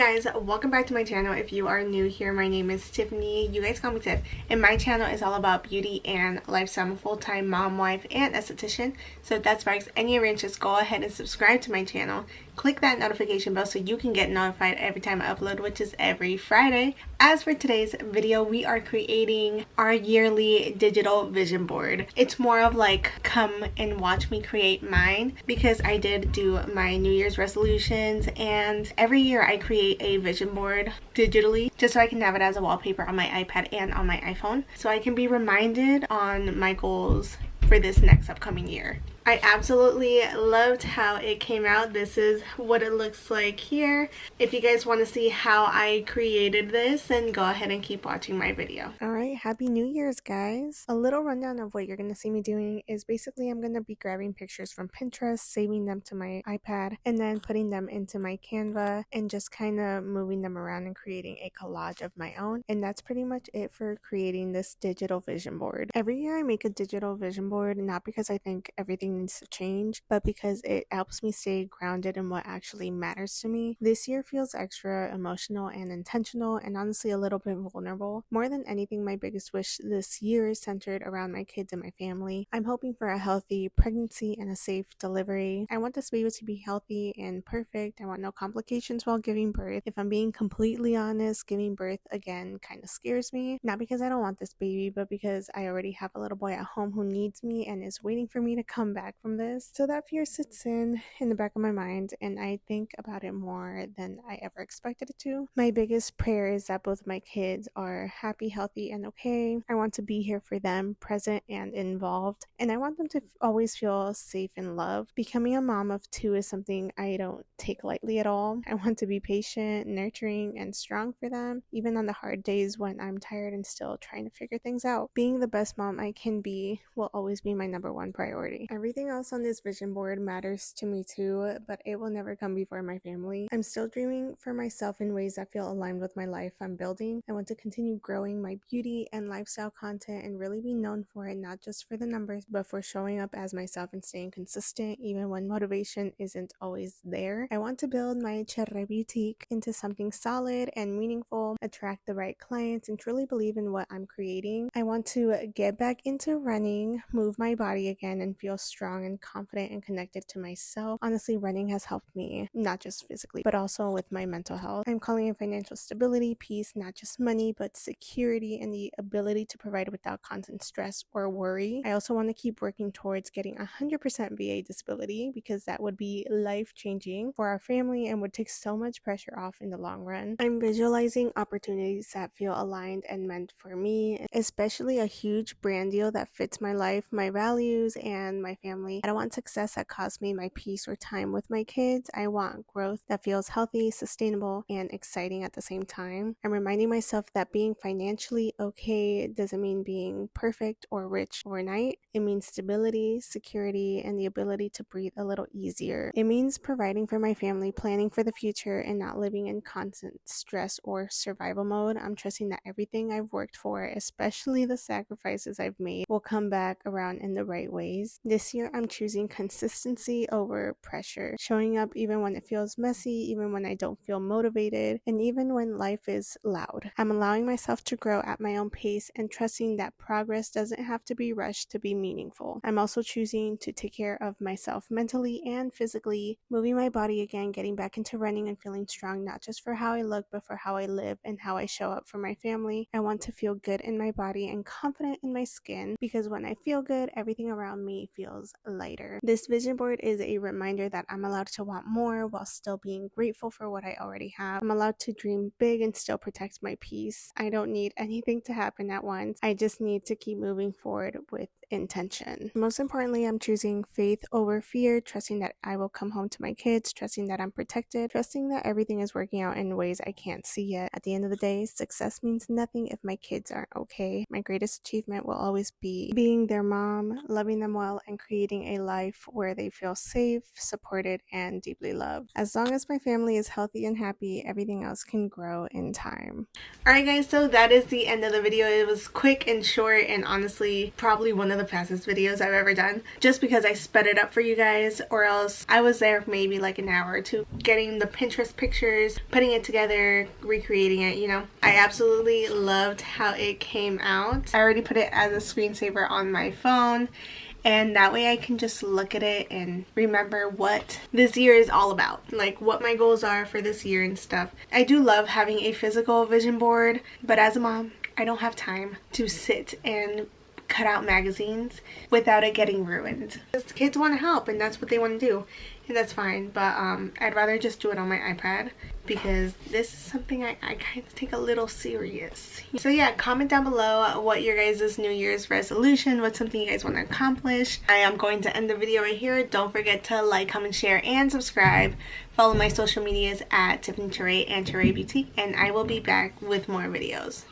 guys, welcome back to my channel. If you are new here, my name is Tiffany. You guys call me Tiff, and my channel is all about beauty and lifestyle. I'm a full-time mom, wife, and esthetician. So if that sparks any of your interest, go ahead and subscribe to my channel. Click that notification bell so you can get notified every time I upload, which is every Friday. As for today's video, we are creating our yearly digital vision board. It's more of like come and watch me create mine, because I did do my New Year's resolutions, and every year I create a vision board digitally just so I can have it as a wallpaper on my iPad and on my iPhone, so I can be reminded on my goals for this next upcoming year. I absolutely loved how it came out. This is what it looks like here. If you guys want to see how I created this, then go ahead and keep watching my video. Alright, happy New Year's, guys. A little rundown of what you're going to see me doing is basically I'm going to be grabbing pictures from Pinterest, saving them to my iPad, and then putting them into my Canva and just kind of moving them around and creating a collage of my own. And that's pretty much it for creating this digital vision board. Every year I make a digital vision board, not because I think everything needs to change, but because it helps me stay grounded in what actually matters to me. This year feels extra emotional and intentional, and honestly a little bit vulnerable. More than anything, my biggest wish this year is centered around my kids and my family. I'm hoping for a healthy pregnancy and a safe delivery. I want this baby to be healthy and perfect. I want no complications while giving birth. If I'm being completely honest, giving birth again kind of scares me. Not because I don't want this baby, but because I already have a little boy at home who needs me and is waiting for me to come back from this. So that fear sits in the back of my mind, and I think about it more than I ever expected it to. My biggest prayer is that both my kids are happy, healthy, and okay. I want to be here for them, present and involved, and I want them to always feel safe and loved. Becoming a mom of two is something I don't take lightly at all. I want to be patient, nurturing, and strong for them, even on the hard days when I'm tired and still trying to figure things out. Being the best mom I can be will always be my #1 priority. Everything else on this vision board matters to me too, but it will never come before my family. I'm still dreaming for myself in ways that feel aligned with my life I'm building. I want to continue growing my beauty and lifestyle content and really be known for it, not just for the numbers, but for showing up as myself and staying consistent even when motivation isn't always there. I want to build my Cherrebeautique into something solid and meaningful, attract the right clients, and truly believe in what I'm creating. I want to get back into running, move my body again, and feel strong and confident and connected to myself. Honestly, running has helped me, not just physically, but also with my mental health. I'm calling it financial stability, peace, not just money, but security and the ability to provide without constant stress or worry. I also want to keep working towards getting 100% VA disability, because that would be life-changing for our family and would take so much pressure off in the long run. I'm visualizing opportunities that feel aligned and meant for me, especially a huge brand deal that fits my life, my values, and my family. I don't want success that costs me my peace or time with my kids. I want growth that feels healthy, sustainable, and exciting at the same time. I'm reminding myself that being financially okay doesn't mean being perfect or rich overnight. It means stability, security, and the ability to breathe a little easier. It means providing for my family, planning for the future, and not living in constant stress or survival mode. I'm trusting that everything I've worked for, especially the sacrifices I've made, will come back around in the right ways. This year, I'm choosing consistency over pressure, showing up even when it feels messy, even when I don't feel motivated, and even when life is loud. I'm allowing myself to grow at my own pace and trusting that progress doesn't have to be rushed to be meaningful. I'm also choosing to take care of myself mentally and physically, moving my body again, getting back into running and feeling strong, not just for how I look, but for how I live and how I show up for my family. I want to feel good in my body and confident in my skin, because when I feel good, everything around me feels lighter. This vision board is a reminder that I'm allowed to want more while still being grateful for what I already have. I'm allowed to dream big and still protect my peace. I don't need anything to happen at once. I just need to keep moving forward with intention. Most importantly, I'm choosing faith over fear, trusting that I will come home to my kids, trusting that I'm protected, trusting that everything is working out in ways I can't see yet. At the end of the day, success means nothing if my kids aren't okay. My greatest achievement will always be being their mom, loving them well, and creating a life where they feel safe, supported, and deeply loved. As long as my family is healthy and happy, everything else can grow in time. Alright guys, so that is the end of the video. It was quick and short, and honestly probably one of the fastest videos I've ever done, just because I sped it up for you guys, or else I was there for maybe like an hour or two getting the Pinterest pictures, putting it together, recreating it, you know. I absolutely loved how it came out. I already put it as a screensaver on my phone, and that way I can just look at it and remember what this year is all about, like what my goals are for this year and stuff. I do love having a physical vision board, but as a mom, I don't have time to sit and cut out magazines without it getting ruined. The kids want to help and that's what they want to do, and that's fine, but I'd rather just do it on my iPad because this is something I kind of take a little serious. So yeah, comment down below what your guys' New Year's resolution, what's something you guys want to accomplish. I am going to end the video right here. Don't forget to like, comment, share, and subscribe. Follow my social medias at Tiffanycherre and Cherrebeautique, and I will be back with more videos.